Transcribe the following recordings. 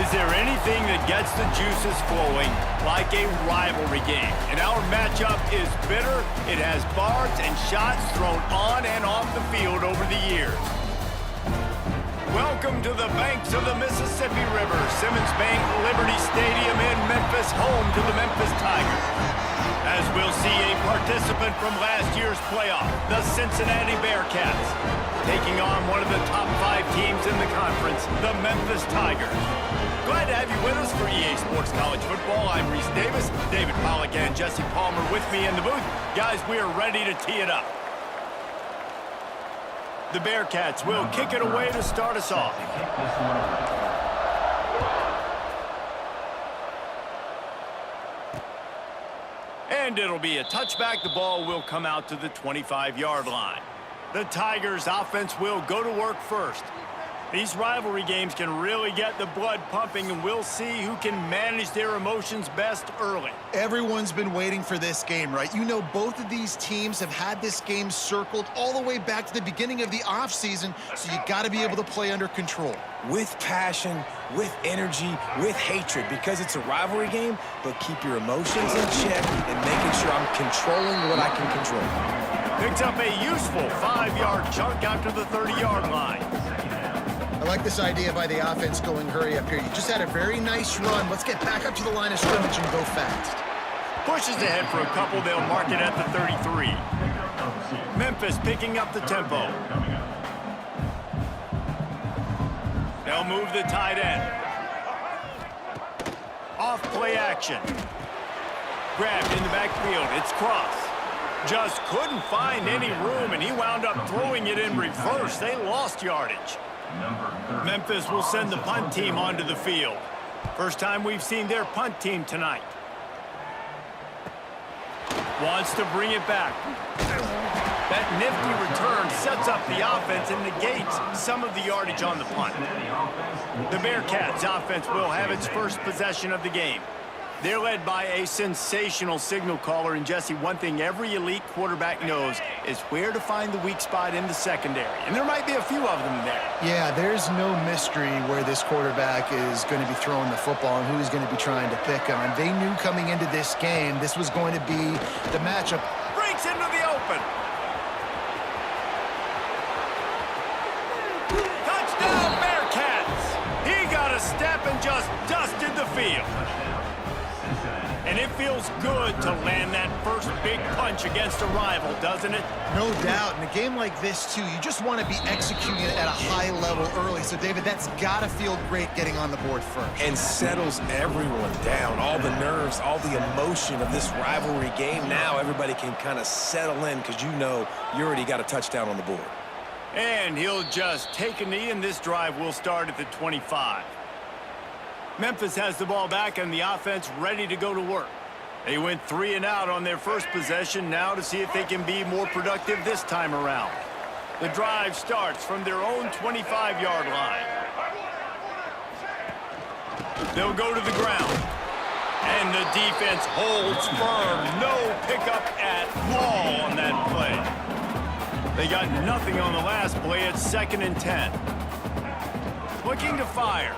Is there anything that gets the juices flowing like a rivalry game? And our matchup is bitter. It has bars and shots thrown on and off the field over the years. Welcome to the banks of the Mississippi River, Simmons Bank Liberty Stadium in Memphis, home to the Memphis Tigers. As we'll see a participant from last year's playoff, the Cincinnati Bearcats, taking on one of the top 5 teams in the conference, the Memphis Tigers. Glad to have you with us for EA Sports College Football. I'm Reese Davis, David Pollack and Jesse Palmer with me in the booth. Guys, we are ready to tee it up. The Bearcats will kick it away to start us off. And it'll be a touchback. The ball will come out to the 25-yard line. The Tigers offense will go to work first. These rivalry games can really get the blood pumping, and we'll see who can manage their emotions best early. Everyone's been waiting for this game, right? You know, both of these teams have had this game circled all the way back to the beginning of the offseason, so you got to be able to play under control. With passion, with energy, with hatred, because it's a rivalry game, but keep your emotions in check and making sure I'm controlling what I can control. Picks up a useful 5-yard chunk out to the 30-yard line. I like this idea by the offense going hurry up here. You just had a very nice run. Let's get back up to the line of scrimmage and go fast. Pushes ahead for a couple. They'll mark it at the 33. Memphis picking up the tempo. They'll move the tight end. Off play action. Grabbed in the backfield. It's Cross. Just couldn't find any room, and he wound up throwing it in reverse. They lost yardage. Memphis will send the punt team onto the field. First time we've seen their punt team tonight. Wants to bring it back. That nifty return sets up the offense and negates some of the yardage on the punt. The Bearcats offense will have its first possession of the game. They're led by a sensational signal caller, and Jesse, one thing every elite quarterback knows is where to find the weak spot in the secondary. And there might be a few of them there. Yeah, there's no mystery where this quarterback is going to be throwing the football and who he's going to be trying to pick on. They knew coming into this game this was going to be the matchup. Breaks into the open. Touchdown, Bearcats! He got a step and just dusted the field. And it feels good to land that first big punch against a rival, doesn't it? No doubt. In a game like this, too, you just want to be executing it at a high level early. So, David, that's got to feel great getting on the board first. And settles everyone down. All the nerves, all the emotion of this rivalry game. Now everybody can kind of settle in because you know you already got a touchdown on the board. And he'll just take a knee, and this drive will start at the 25. Memphis has the ball back and the offense ready to go to work. They went 3 and out on their first possession, now to see if they can be more productive this time around. The drive starts from their own 25-yard line. They'll go to the ground. And the defense holds firm. No pickup at all on that play. They got nothing on the last play. It's 2nd and 10. Looking to fire.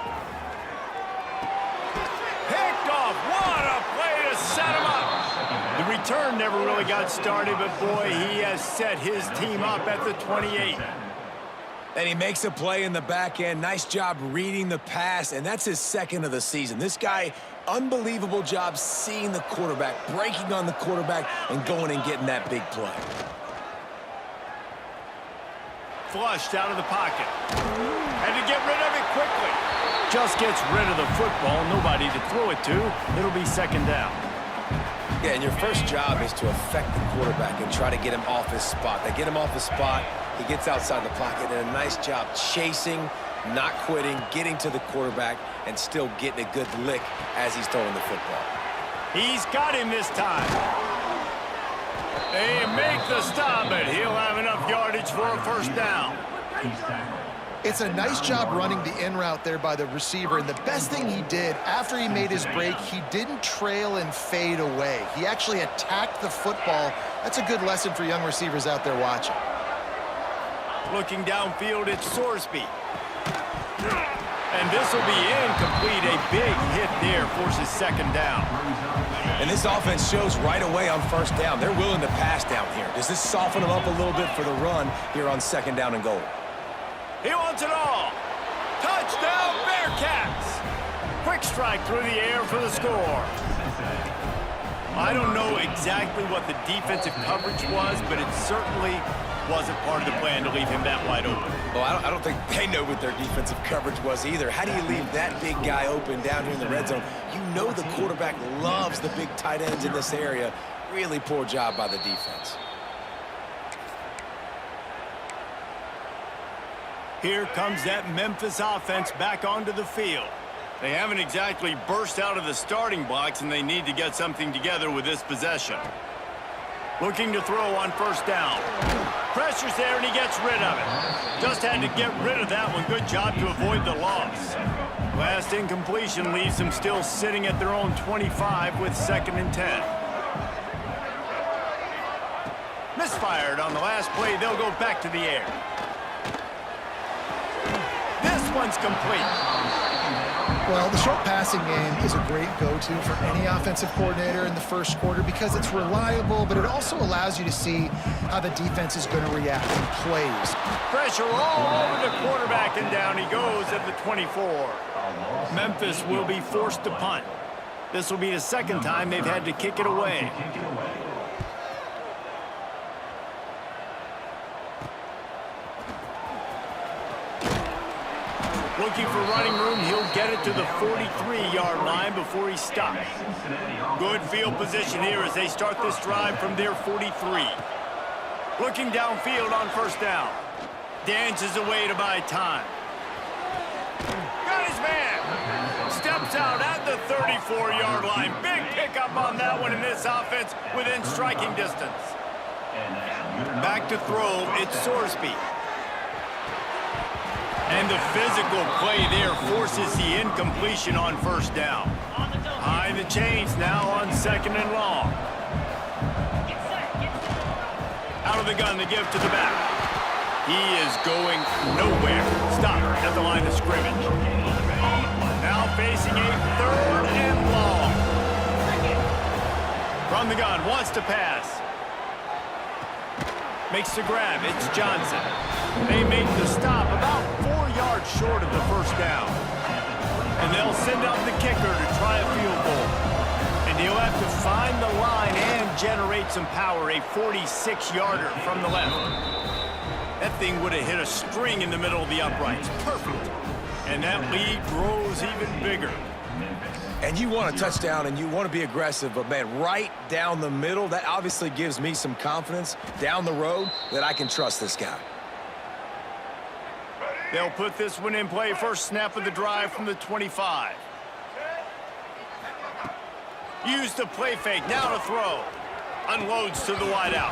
Picked off. What a play to set him up. The return never really got started, but boy, he has set his team up at the 28. And he makes a play in the back end. Nice job reading the pass, and that's his 2nd of the season. This guy, unbelievable job seeing the quarterback, breaking on the quarterback, and going and getting that big play. Flushed out of the pocket. Had to get rid of it quickly. Just gets rid of the football. Nobody to throw it to. It'll be 2nd down. Yeah, and your first job is to affect the quarterback and try to get him off his spot. They get him off his spot. He gets outside the pocket, and a nice job chasing, not quitting, getting to the quarterback, and still getting a good lick as he's throwing the football. He's got him this time. They make the stop, but he'll have enough yardage for a first down. It's a nice job running the in route there by the receiver, and the best thing he did after he made his break, he didn't trail and fade away. He actually attacked the football. That's a good lesson for young receivers out there watching. Looking downfield, it's Sorsby. And this will be incomplete. A big hit there forces second down. And this offense shows right away on first down. They're willing to pass down here. Does this soften them up a little bit for the run here on second down and goal? He wants it all. Touchdown, Bearcats. Quick strike through the air for the score. I don't know exactly what the defensive coverage was, but it certainly wasn't part of the plan to leave him that wide open. Well, I don't think they know what their defensive coverage was either. How do you leave that big guy open down here in the red zone? You know the quarterback loves the big tight ends in this area. Really poor job by the defense. Here comes that Memphis offense back onto the field. They haven't exactly burst out of the starting blocks, and they need to get something together with this possession. Looking to throw on first down. Pressure's there, and he gets rid of it. Just had to get rid of that one. Good job to avoid the loss. Last incompletion leaves them still sitting at their own 25 with 2nd and 10. Misfired on the last play. They'll go back to the air. This one's complete. Well, the short passing game is a great go-to for any offensive coordinator in the first quarter because it's reliable, but it also allows you to see how the defense is going to react in plays. Pressure all over the quarterback, and down he goes at the 24. Memphis will be forced to punt. This will be the second time they've had to kick it away. Looking for running room, he'll get it to the 43-yard line before he stops. Good field position here as they start this drive from their 43. Looking downfield on first down. Dances away to buy time. Got his man. Steps out at the 34-yard line. Big pickup on that one in this offense within striking distance. Back to throw, it's Sorsby. And the physical play there forces the incompletion on first down. High the chains now on 2nd and long. Out of the gun to give to the back. He is going nowhere. Stop at the line of scrimmage. Now facing a 3rd and long. From the gun, wants to pass. Makes the grab, it's Johnson. They make the stop about 4 yards short of the first down. And they'll send out the kicker to try a field goal. And he'll have to find the line and generate some power, a 46-yarder from the left. That thing would have hit a string in the middle of the uprights. Perfect. And that lead grows even bigger. And you want a touchdown and you want to be aggressive, but man, right down the middle, that obviously gives me some confidence down the road that I can trust this guy. They'll put this one in play. First snap of the drive from the 25. Use the play fake. Now to throw. Unloads to the wideout.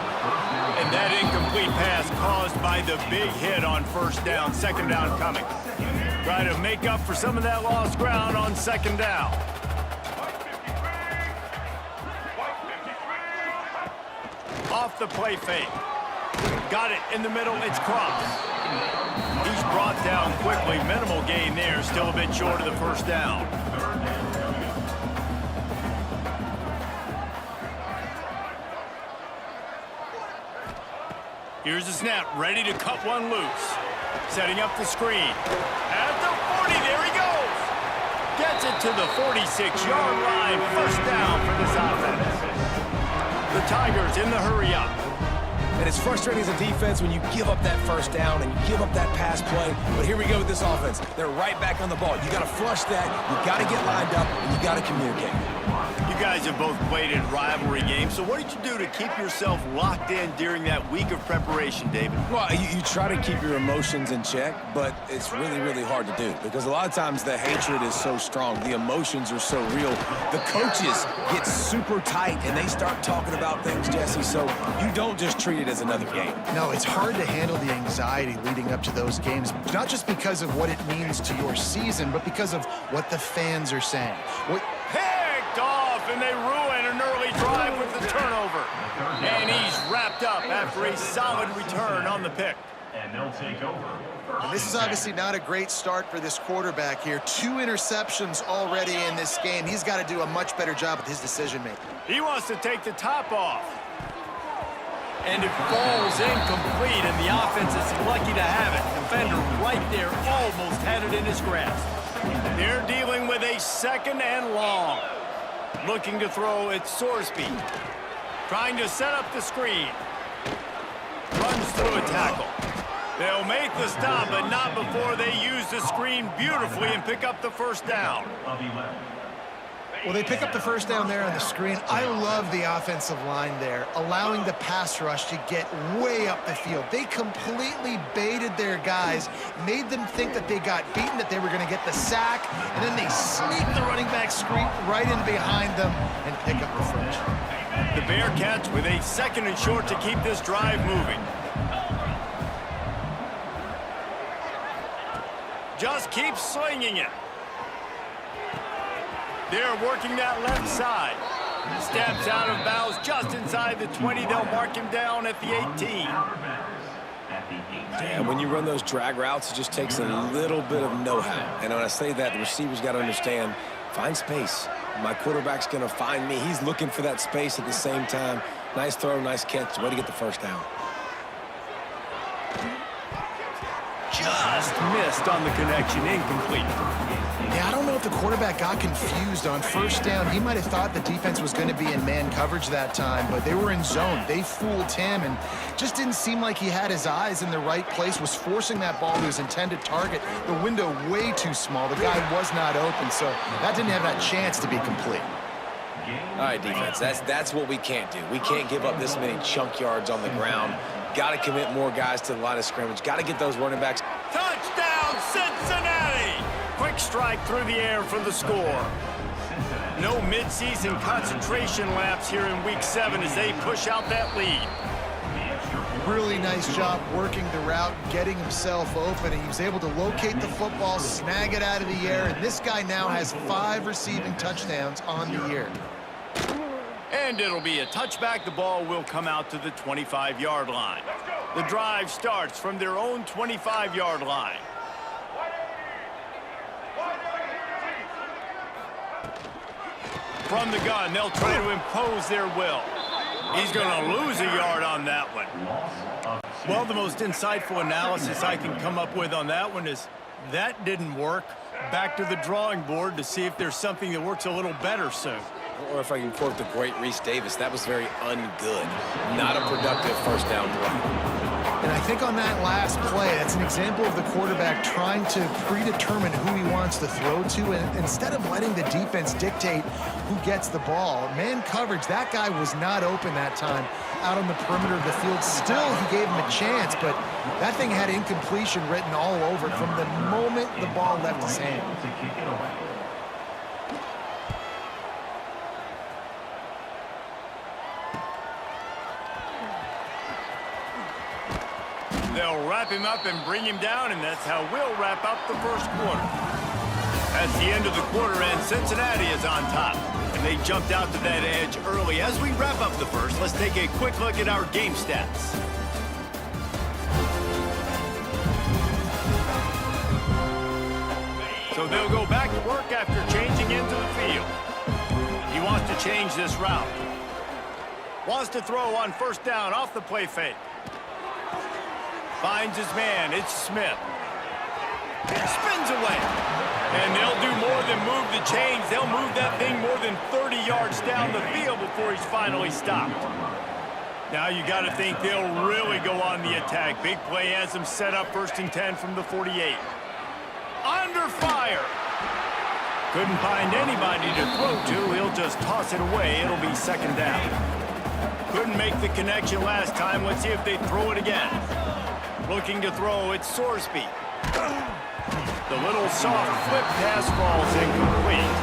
And that incomplete pass caused by the big hit on first down. 2nd down coming. Try to make up for some of that lost ground on 2nd down. Off the play fake. Got it in the middle. It's Cross. He's brought down quickly. Minimal gain there. Still a bit short of the first down. Here's the snap. Ready to cut one loose. Setting up the screen. At the 40. There he goes. Gets it to the 46-yard line. First down for this offense. The Tigers in the hurry-up. And it's frustrating as a defense when you give up that first down and you give up that pass play. But here we go with this offense. They're right back on the ball. You got to flush that. You got to get lined up, and you got to communicate. You guys have both played in rivalry games, so what did you do to keep yourself locked in during that week of preparation, David? Well, you try to keep your emotions in check, but it's really, really hard to do because a lot of times the hatred is so strong. The emotions are so real. The coaches get super tight, and they start talking about things, Jesse, so you don't just treat it as another game. No, it's hard to handle the anxiety leading up to those games, not just because of what it means to your season, but because of what the fans are saying. Picked off, and they ruin an early drive with the turnover. And he's wrapped up after a solid return on the pick. And they'll take over. And this is obviously not a great start for this quarterback here. 2 interceptions already in this game. He's got to do a much better job with his decision-making. He wants to take the top off. And it falls incomplete, and the offense is lucky to have it. Defender right there almost had it in his grasp. They're dealing with a 2nd and long. Looking to throw at Sorsby. Trying to set up the screen. Runs through a tackle. They'll make the stop, but not before they use the screen beautifully and pick up the first down. Well, they pick up the first down there on the screen. I love the offensive line there, allowing the pass rush to get way up the field. They completely baited their guys, made them think that they got beaten, that they were going to get the sack, and then they sneak the running back screen right in behind them and pick up the first. The Bearcats with a 2nd and short to keep this drive moving. Just keep slinging it. They're working that left side. Steps out of bounds just inside the 20. They'll mark him down at the 18. Yeah, when you run those drag routes, it just takes a little bit of know-how. And when I say that, the receiver's got to understand, find space. My quarterback's going to find me. He's looking for that space at the same time. Nice throw, nice catch. Way to get the first down. Just missed on the connection, incomplete. Yeah, I don't know if the quarterback got confused on first down. He might have thought the defense was going to be in man coverage that time, but they were in zone. They fooled him and just didn't seem like he had his eyes in the right place, was forcing that ball to his intended target. The window way too small. The guy was not open, so that didn't have that chance to be complete. All right, defense, that's what we can't do. We can't give up this many chunk yards on the ground. Got to commit more guys to the line of scrimmage. Got to get those running backs. Touchdown, Cincinnati! Quick strike through the air for the score. No midseason concentration laps here in Week 7 as they push out that lead. Really nice job working the route, getting himself open, and he was able to locate the football, snag it out of the air, and this guy now has 5 receiving touchdowns on the year. And it'll be a touchback. The ball will come out to the 25-yard line. The drive starts from their own 25-yard line. From the gun, they'll try to impose their will. He's going to lose a yard on that one. Well, the most insightful analysis I can come up with on that one is that didn't work. Back to the drawing board to see if there's something that works a little better soon. Or if I can quote the great Reese Davis, that was very ungood. Not a productive first down play. And I think on that last play, that's an example of the quarterback trying to predetermine who he wants to throw to, and instead of letting the defense dictate who gets the ball, man coverage, that guy was not open that time out on the perimeter of the field. Still, he gave him a chance, but that thing had incompletion written all over it from the moment the ball left his hand. They'll wrap him up and bring him down, and that's how we'll wrap up the first quarter. At the end of the quarter, and Cincinnati is on top, and they jumped out to that edge early. As we wrap up the first, let's take a quick look at our game stats. So they'll go back to work after changing into the field. He wants to change this route. Wants to throw on first down off the play fake. Finds his man. It's Smith. Spins away. And they'll do more than move the chains. They'll move that thing more than 30 yards down the field before he's finally stopped. Now you got to think they'll really go on the attack. Big play has them set up 1st and 10 from the 48. Under fire. Couldn't find anybody to throw to. He'll just toss it away. It'll be 2nd down. Couldn't make the connection last time. Let's see if they throw it again. Looking to throw, it's Sorsby. The little soft flip pass falls incomplete.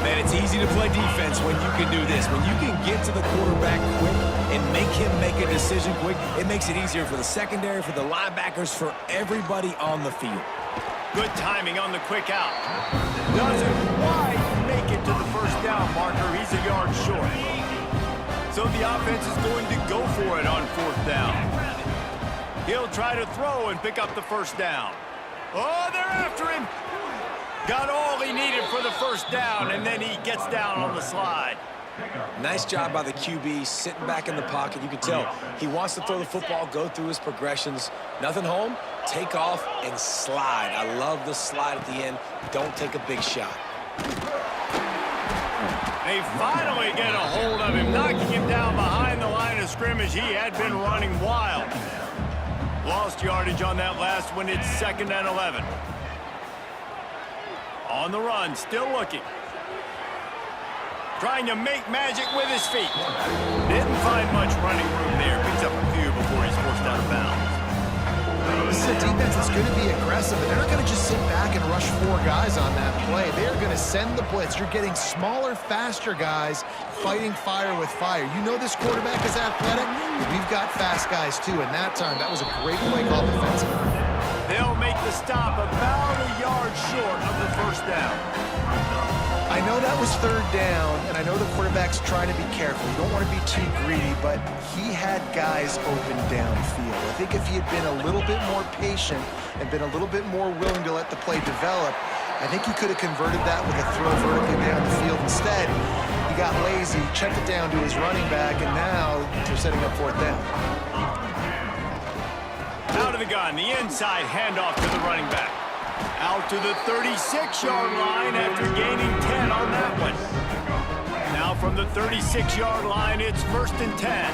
Man, it's easy to play defense when you can do this. When you can get to the quarterback quick and make him make a decision quick, it makes it easier for the secondary, for the linebackers, for everybody on the field. Good timing on the quick out. Doesn't quite make it to the first down marker. He's a yard short. So the offense is going to go for it on 4th down. He'll try to throw and pick up the first down. Oh, they're after him. Got all he needed for the first down, and then he gets down on the slide. Nice job by the QB, sitting back in the pocket. You can tell he wants to throw the football, go through his progressions. Nothing home, take off, and slide. I love the slide at the end. Don't take a big shot. They finally get a hold of him, knocking him down behind the line of scrimmage. He had been running wild. Lost yardage on that last one. It's 2nd and 11. On the run, still looking. Trying to make magic with his feet. Didn't find much running room there. Picks up a few before he's forced out of bounds. This is a defense that's going to be aggressive, and they're not going to just sit back and rush 4 guys on that play. They're going to send the blitz. You're getting smaller, faster guys fighting fire with fire. You know this quarterback is athletic. We've got fast guys, too, and that time, that was a great play call defensively. They'll make the stop about a yard short of the first down. I know that was 3rd down, and I know the quarterback's trying to be careful. You don't want to be too greedy, but he had guys open downfield. I think if he had been a little bit more patient and been a little bit more willing to let the play develop, I think he could have converted that with a throw vertically down the field. Instead, he got lazy, checked it down to his running back, and now they're setting up 4th down. Out of the gun, the inside handoff to the running back. Out to the 36-yard line after gaining 10 on that one. Now from the 36-yard line, it's 1st and 10.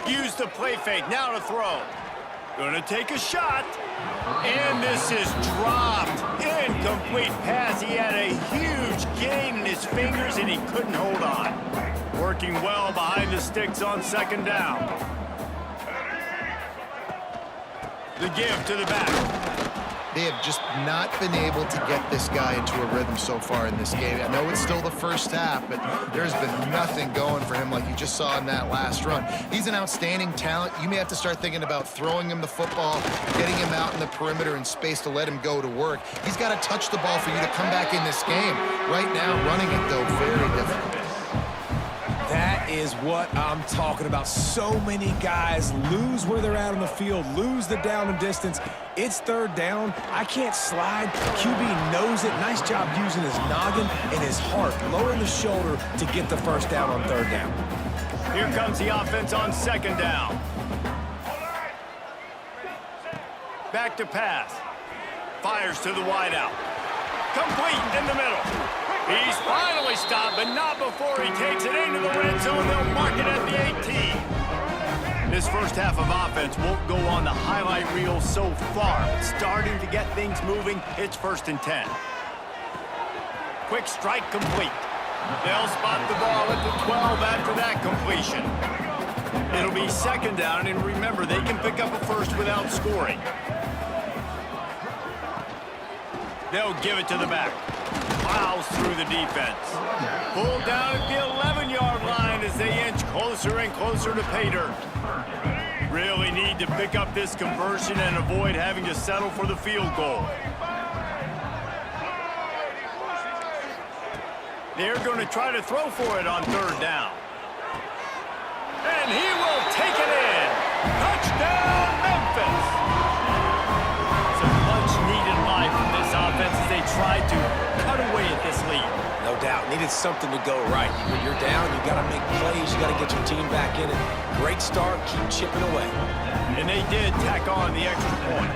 Use the play fake, now to throw. Gonna take a shot. And this is dropped. Incomplete pass. He had a huge gain in his fingers and he couldn't hold on. Working well behind the sticks on 2nd down. The give to the back. They have just not been able to get this guy into a rhythm so far in this game. I know it's still the first half, but there's been nothing going for him like you just saw in that last run. He's an outstanding talent. You may have to start thinking about throwing him the football, getting him out in the perimeter in space to let him go to work. He's got to touch the ball for you to come back in this game. Right now, running it, though, very difficult. That is what I'm talking about. So many guys lose where they're at on the field, lose the down and distance. It's 3rd down. I can't slide. QB knows it. Nice job using his noggin and his heart, lowering the shoulder to get the first down on 3rd down. Here comes the offense on 2nd down. Back to pass. Fires to the wideout. Complete in the middle. He's finally stopped, but not before he takes it into the red zone. They'll mark it at the 18. This first half of offense won't go on the highlight reel so far, but starting to get things moving. It's 1st and 10. Quick strike complete. They'll spot the ball at the 12 after that completion. It'll be 2nd down, and remember, they can pick up a first without scoring. They'll give it to the back. Plows through the defense. Pulled down at the 11-yard line as they inch closer and closer to pay dirt. Really need to pick up this conversion and avoid having to settle for the field goal. They're going to try to throw for it on 3rd down. And he will take it in. Touchdown, Memphis. Some much-needed life from this offense as they tried to cut away at this lead. No doubt. Needed something to go right. When you're down, you got to make plays. You got to get your team back in it. Great start. Keep chipping away. And they did tack on the extra point.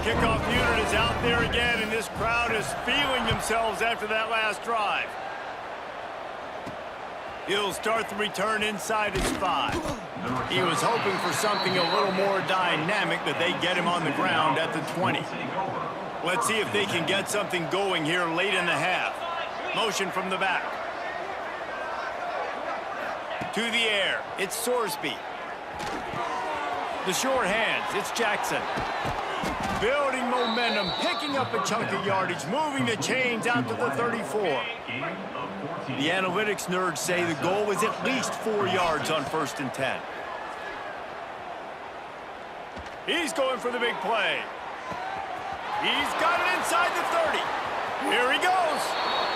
Kickoff unit is out there again, and this crowd is feeling themselves after that last drive. He'll start the return inside his 5. He was hoping for something a little more dynamic, but they get him on the ground at the 20. Let's see if they can get something going here late in the half. Motion from the back. To the air, it's Sorsby. The short hands, it's Jackson. Building momentum, picking up a chunk of yardage, moving the chains out to the 34. The analytics nerds say the goal is at least 4 yards on 1st and 10. He's going for the big play. He's got it inside the 30. Here he goes.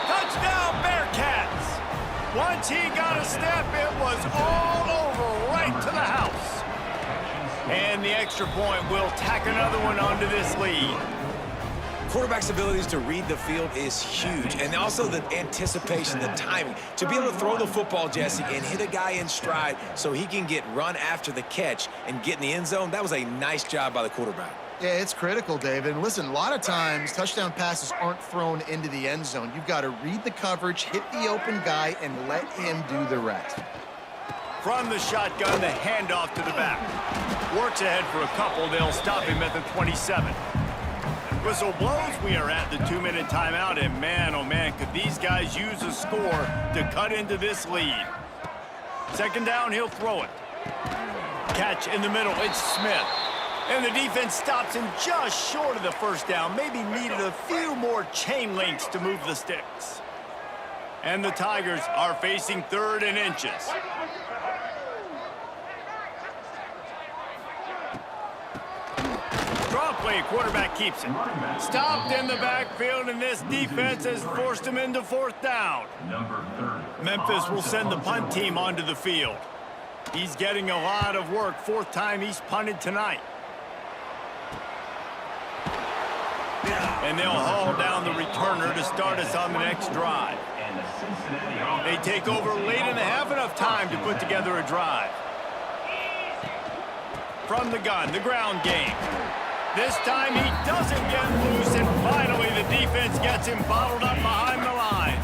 Touchdown, Bearcats. Once he got a step, it was all over right to the house. and the extra point will tack another one onto this lead. Quarterback's abilities to read the field is huge, and also the anticipation, the timing. To be able to throw the football, Jesse, and hit a guy in stride so he can get run after the catch and get in the end zone, that was a nice job by the quarterback. Yeah, it's critical, David. And listen, a lot of times touchdown passes aren't thrown into the end zone. You've got to read the coverage, hit the open guy, and let him do the rest. From the shotgun, the handoff to the back. Works ahead for a couple. They'll stop him at the 27. Whistle blows. We are at the 2-minute timeout, and man, oh man, could these guys use a score to cut into this lead. Second down, he'll throw it. Catch in the middle, it's Smith. And the defense stops him just short of the first down. Maybe needed a few more chain links to move the sticks. And the Tigers are facing 3rd and inches. Draw play, quarterback keeps it. Stopped in the backfield, and this defense has forced him into 4th down. Memphis will send the punt team onto the field. He's getting a lot of work. 4th time he's punted tonight. And they'll haul down the returner to start us on the next drive. They take over late in the half, enough time to put together a drive. From the gun, the ground game. This time he doesn't get loose, and finally the defense gets him bottled up behind the line.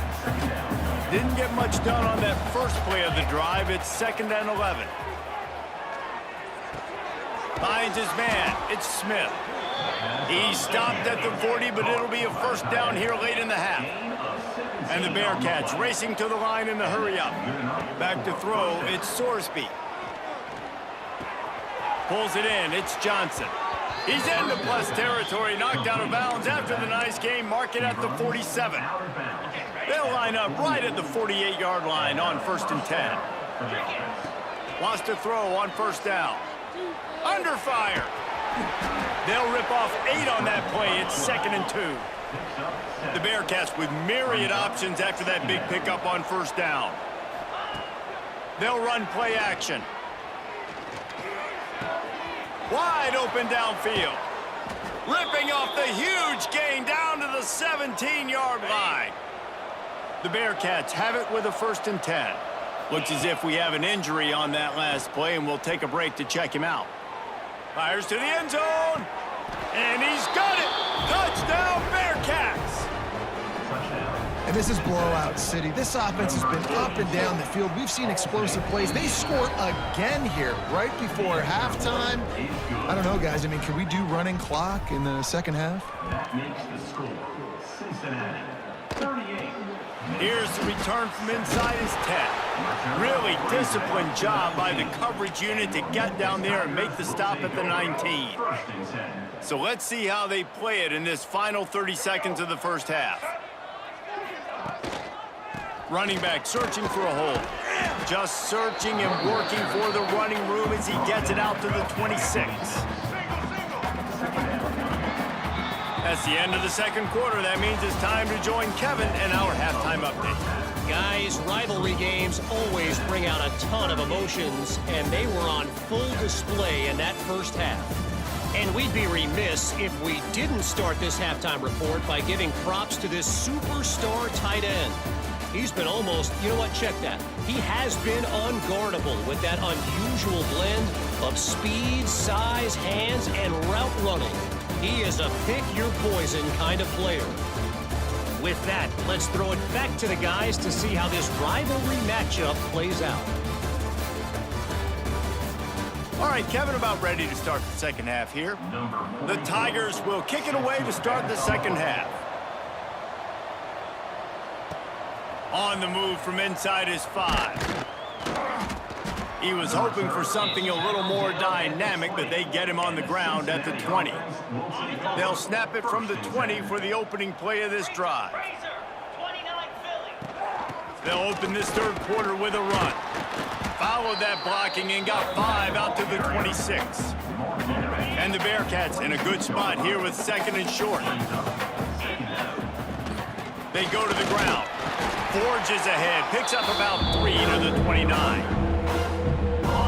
Didn't get much done on that first play of the drive. It's 2nd and 11. Finds his man. It's Smith. He stopped at the 40, but it'll be a 1st down here late in the half. And the Bearcats racing to the line in the hurry-up. Back to throw, it's Sorsby. Pulls it in, it's Johnson. He's into plus territory, knocked out of bounds after the nice game. Mark it at the 47. They'll line up right at the 48-yard line on 1st and 10. Wants to throw on 1st down. Under fire. They'll rip off 8 on that play. It's 2nd and 2. The Bearcats with myriad options after that big pickup on 1st down. They'll run play action. Wide open downfield. Ripping off the huge gain down to the 17-yard line. The Bearcats have it with a 1st and 10. Looks as if we have an injury on that last play, and we'll take a break to check him out. Fires to the end zone, and he's got it! Touchdown, Bearcats! And this is blowout city. This offense has been up and down the field. We've seen explosive plays. They score again here right before halftime. I don't know, guys. I mean, can we do running clock in the second half? That makes the score Cincinnati 38. Here's the return from inside his 10. Really disciplined job by the coverage unit to get down there and make the stop at the 19. So let's see how they play it in this final 30 seconds of the first half. Running back searching for a hole. Just searching and working for the running room as he gets it out to the 26. That's the end of the second quarter. That means it's time to join Kevin and our halftime update. Guys, rivalry games always bring out a ton of emotions, and they were on full display in that first half. And we'd be remiss if we didn't start this halftime report by giving props to this superstar tight end. He's been almost, you know what, check that. He has been unguardable with that unusual blend of speed, size, hands, and route running. He is a pick-your-poison kind of player. With that, let's throw it back to the guys to see how this rivalry matchup plays out. All right, Kevin, about ready to start the second half here. The Tigers will kick it away to start the second half. On the move from inside his 5. He was hoping for something a little more dynamic, but they get him on the ground at the 20. They'll snap it from the 20 for the opening play of this drive. They'll open this third quarter with a run. Followed that blocking and got 5 out to the 26. And the Bearcats in a good spot here with 2nd and short. They go to the ground. Forges ahead, picks up about 3 to the 29.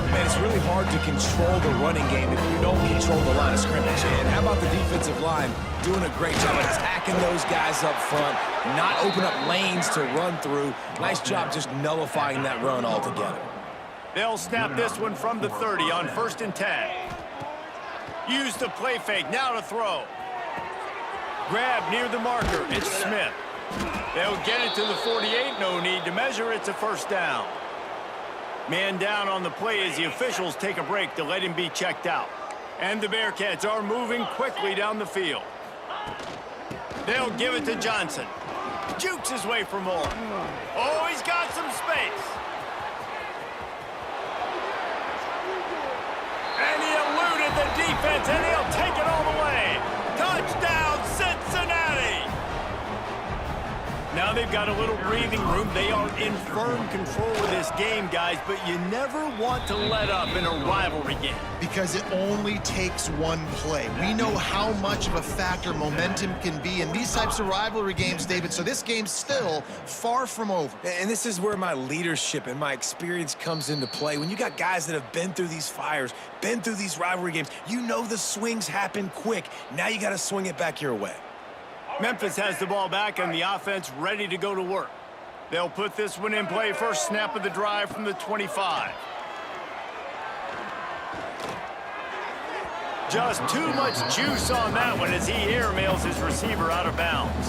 And it's really hard to control the running game if you don't control the line of scrimmage. And how about the defensive line doing a great job attacking those guys up front, not open up lanes to run through. Nice job just nullifying that run altogether. They'll snap this one from the 30 on 1st and 10. Use the play fake, now to throw. Grab near the marker, it's Smith. They'll get it to the 48, no need to measure, it's a 1st down. Man down on the play as the officials take a break to let him be checked out. And the Bearcats are moving quickly down the field. They'll give it to Johnson. Jukes his way for more. Oh, he's got some space. And he eluded the defense, and he'll take it all the way. Touchdown, Cincinnati! Now they've got a little breathing room. They are in firm control of this game, guys, but you never want to let up in a rivalry game. Because it only takes one play. We know how much of a factor momentum can be in these types of rivalry games, David, so this game's still far from over. And this is where my leadership and my experience comes into play. When you got guys that have been through these fires, been through these rivalry games, you know the swings happen quick. Now you got to swing it back your way. Memphis has the ball back and the offense ready to go to work. They'll put this one in play. First snap of the drive from the 25. Just too much juice on that one as he airmails his receiver out of bounds.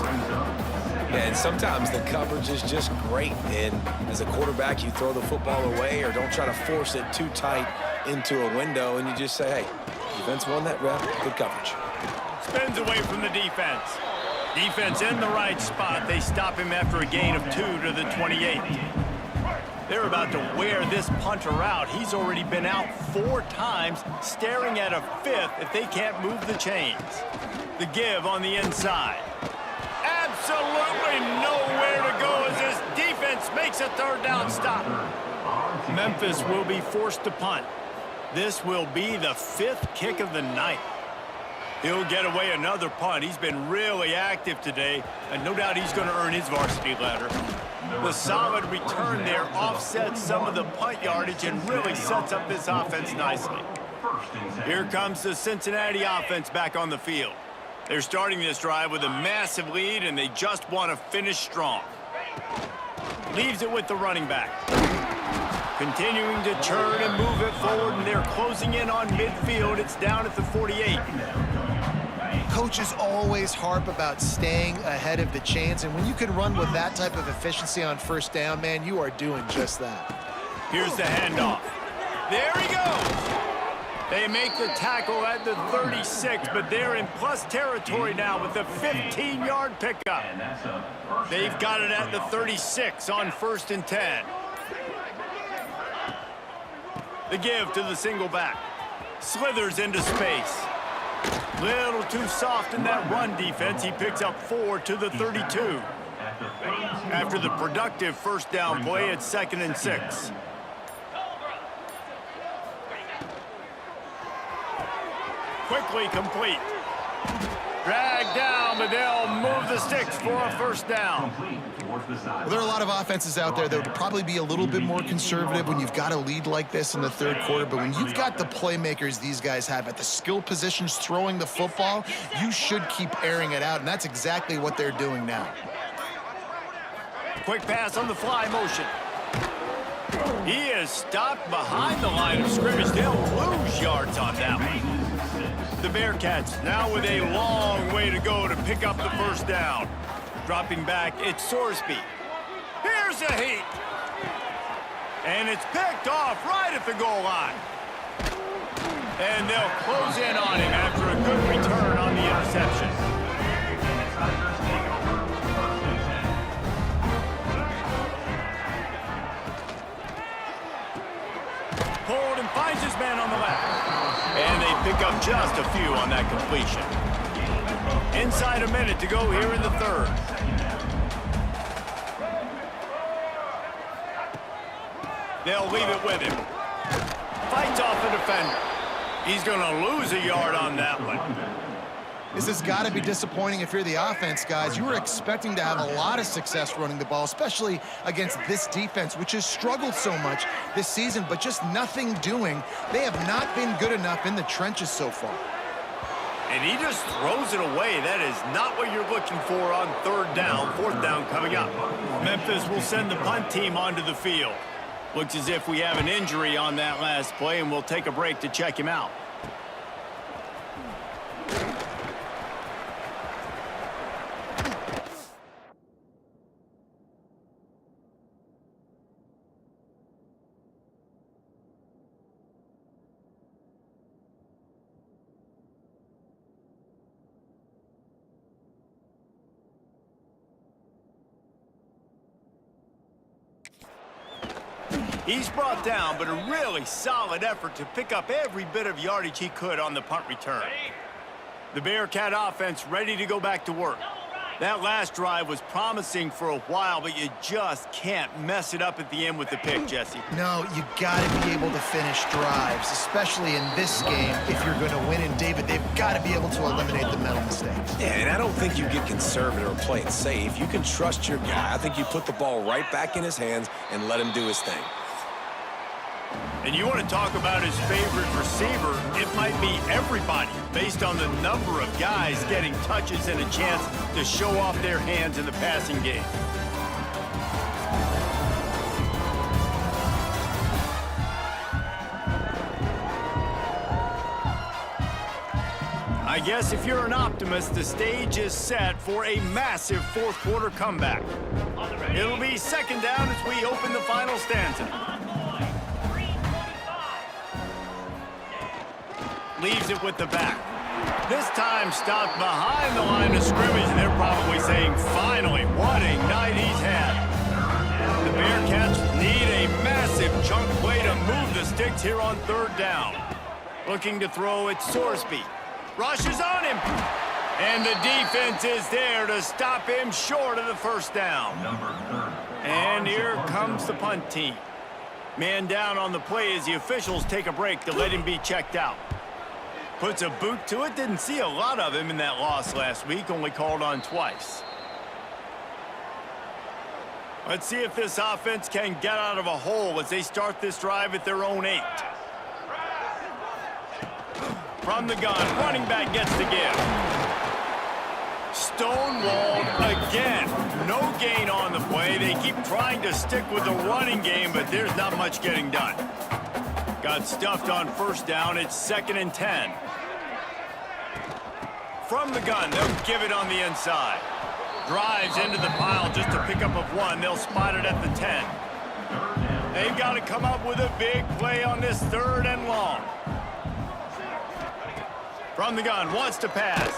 And sometimes the coverage is just great. And as a quarterback, you throw the football away or don't try to force it too tight into a window, and you just say, hey, defense won that rep, good coverage. Spins away from the defense. Defense in the right spot. They stop him after a gain of 2 to the 28. They're about to wear this punter out. He's already been out 4 times, staring at a 5th if they can't move the chains. The give on the inside. Absolutely nowhere to go as this defense makes a 3rd down stop. Memphis will be forced to punt. This will be the 5th kick of the night. He'll get away another punt. He's been really active today, and no doubt he's going to earn his varsity letter. The solid return there offsets some of the punt yardage and really sets up this offense nicely. Here comes the Cincinnati offense back on the field. They're starting this drive with a massive lead, and they just want to finish strong. Leaves it with the running back. Continuing to turn and move it forward, and they're closing in on midfield. It's down at the 48. Coaches always harp about staying ahead of the chains, and when you can run with that type of efficiency on 1st down, man, you are doing just that. Here's the handoff. There he goes. They make the tackle at the 36, but they're in plus territory now with the 15-yard pickup. They've got it at the 36 on 1st and 10. The give to the single back. Slithers into space. Little too soft in that run defense. He picks up 4 to the 32. After the productive 1st down play, it's 2nd and 6. Quickly complete. Dragged down, but they'll move the sticks for a 1st down. Well, there are a lot of offenses out there that would probably be a little bit more conservative when you've got a lead like this in the 3rd quarter, but when you've got the playmakers these guys have at the skill positions throwing the football, you should keep airing it out, and that's exactly what they're doing now. Quick pass on the fly motion. He is stopped behind the line of scrimmage. They'll lose yards on that one. The Bearcats now with a long way to go to pick up the 1st down. Dropping back, it's Sorsby. Here's a heat. And it's picked off right at the goal line. And they'll close in on him after a good return on the interception. Pulled and finds his man on the left. And they pick up just a few on that completion. Inside a minute to go here in the 3rd. They'll leave it with him. Fights off the defender. He's going to lose a yard on that one. This has got to be disappointing if you're the offense, guys. You were expecting to have a lot of success running the ball, especially against this defense, which has struggled so much this season, but just nothing doing. They have not been good enough in the trenches so far. And he just throws it away. That is not what you're looking for on third down. Fourth down coming up. Memphis will send the punt team onto the field. Looks as if we have an injury on that last play, and we'll take a break to check him out. He's brought down, but a really solid effort to pick up every bit of yardage he could on the punt return. The Bearcat offense ready to go back to work. That last drive was promising for a while, but you just can't mess it up at the end with the pick, Jesse. No, you got to be able to finish drives, especially in this game if you're going to win. And, David, they've got to be able to eliminate the mental mistakes. Yeah, and I don't think you get conservative or play it safe. You can trust your guy. I think you put the ball right back in his hands and let him do his thing. And you want to talk about his favorite receiver, it might be everybody, based on the number of guys getting touches and a chance to show off their hands in the passing game. I guess if you're an optimist, the stage is set for a massive fourth quarter comeback. It'll be second down as we open the final stanza. Leaves it with the back. This time stopped behind the line of scrimmage, and they're probably saying, finally, what a night he's had. The Bearcats need a massive chunk play to move the sticks here on third down. Looking to throw, it's Sorsby. Rushes on him. And the defense is there to stop him short of the first down. And here comes the punt team. Man down on the play as the officials take a break to let him be checked out. Puts a boot to it. Didn't see a lot of him in that loss last week. Only called on twice. Let's see if this offense can get out of a hole as they start this drive at their own 8. From the gun, running back gets the give. Stonewalled again. No gain on the play. They keep trying to stick with the running game, but there's not much getting done. Got stuffed on first down. It's 2nd and 10. From the gun, they'll give it on the inside. Drives into the pile just to pick up of 1. They'll spot it at the 10. They've got to come up with a big play on this 3rd and long. From the gun, wants to pass.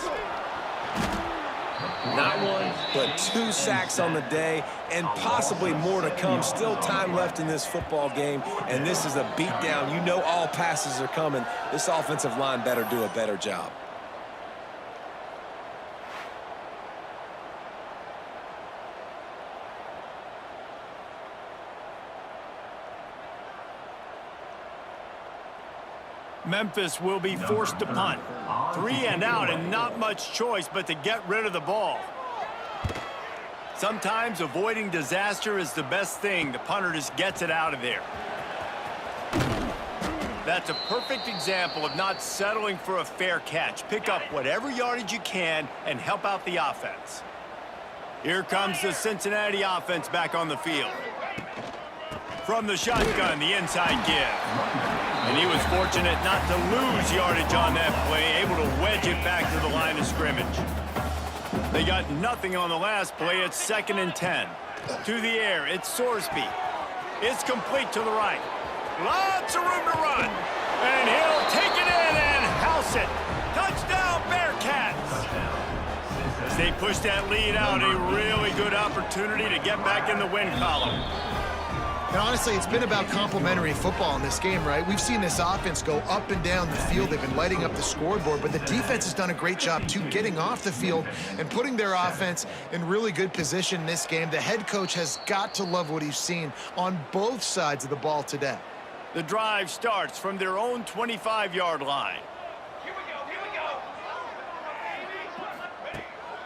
Not 1, but 2 sacks on the day, and possibly more to come. Still time left in this football game, and this is a beatdown. You know all passes are coming. This offensive line better do a better job. Memphis will be forced to punt. 3 and out, and not much choice but to get rid of the ball. Sometimes avoiding disaster is the best thing. The punter just gets it out of there. That's a perfect example of not settling for a fair catch. Pick up whatever yardage you can and help out the offense. Here comes the Cincinnati offense back on the field. From the shotgun, the inside give. And he was fortunate not to lose yardage on that play, able to wedge it back to the line of scrimmage. They got nothing on the last play. It's 2nd and 10. To the air, it's Sorsby. It's complete to the right. Lots of room to run. And he'll take it in and house it. Touchdown, Bearcats. As they push that lead out, a really good opportunity to get back in the win column. And honestly, it's been about complementary football in this game, right? We've seen this offense go up and down the field. They've been lighting up the scoreboard, but the defense has done a great job, too, getting off the field and putting their offense in really good position in this game. The head coach has got to love what he's seen on both sides of the ball today. The drive starts from their own 25-yard line.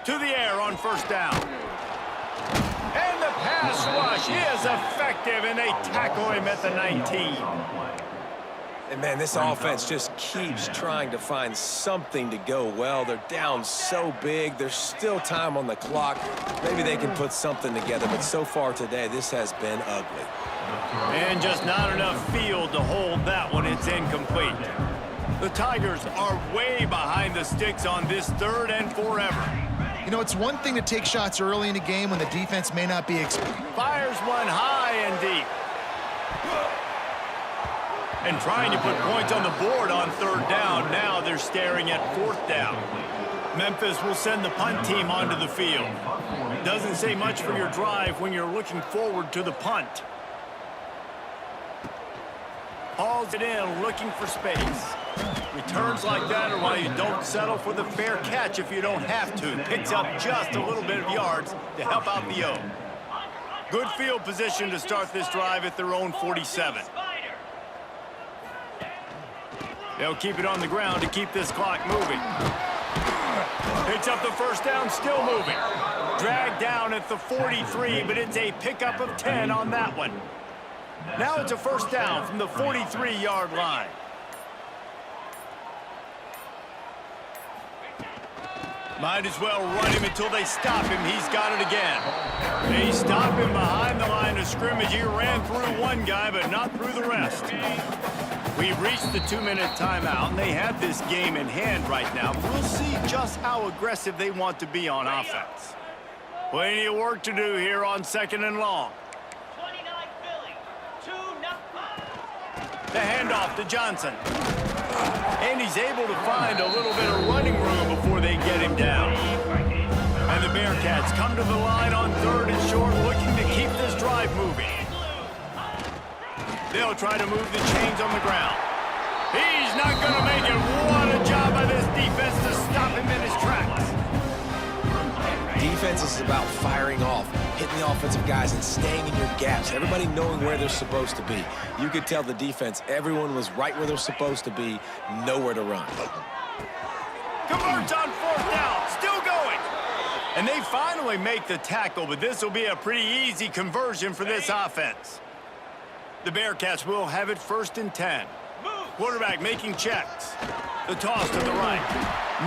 To the air on first down. And the pass rush is effective, and they tackle him at the 19. And, man, this offense just keeps trying to find something to go well. They're down so big. There's still time on the clock. Maybe they can put something together, but so far today, this has been ugly. And just not enough field to hold that one. It's incomplete. The Tigers are way behind the sticks on this 3rd and forever. You know, it's one thing to take shots early in a game when the defense may not be Fires one high and deep. And trying to put points on the board on 3rd down. Now they're staring at 4th down. Memphis will send the punt team onto the field. Doesn't say much for your drive when you're looking forward to the punt. Hauls it in, looking for space. Returns like that are why you don't settle for the fair catch if you don't have to. Picks up just a little bit of yards to help out the O. Good field position to start this drive at their own 47. They'll keep it on the ground to keep this clock moving. Picks up the first down, still moving. Dragged down at the 43, but it's a pickup of 10 on that one. Now it's a first down from the 43-yard line. Might as well run him until they stop him. He's got it again. They stop him behind the line of scrimmage. He ran through one guy, but not through the rest. We've reached the 2-minute timeout, and they have this game in hand right now. We'll see just how aggressive they want to be on offense. Plenty of work to do here on 2nd and long. The handoff to Johnson. And he's able to find a little bit of running room before they get him down. And the Bearcats come to the line on 3rd and short, looking to keep this drive moving. They'll try to move the chains on the ground. He's not going to make it. What a job by this defense to stop him in his tracks. Defense is about firing off, hitting the offensive guys, and staying in your gaps. Everybody knowing where they're supposed to be. You could tell the defense, everyone was right where they're supposed to be, nowhere to run. Converts on 4th down, still going. And they finally make the tackle, but this will be a pretty easy conversion for this offense. The Bearcats will have it 1st and 10. Quarterback making checks. The toss to the right.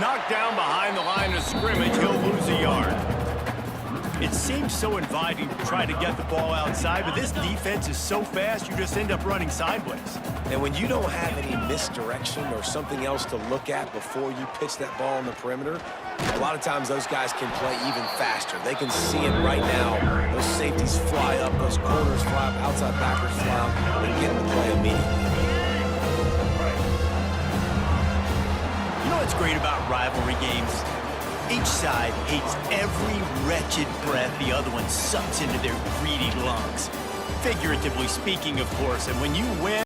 Knocked down behind the line of scrimmage. He'll lose a yard. It seems so inviting to try to get the ball outside, but this defense is so fast, you just end up running sideways. And when you don't have any misdirection or something else to look at before you pitch that ball on the perimeter, a lot of times those guys can play even faster. They can see it right now. Those safeties fly up, those corners fly up, outside backers fly up, and get in the play immediately. You know what's great about rivalry games? Each side hates every wretched breath the other one sucks into their greedy lungs. Figuratively speaking, of course, and when you win,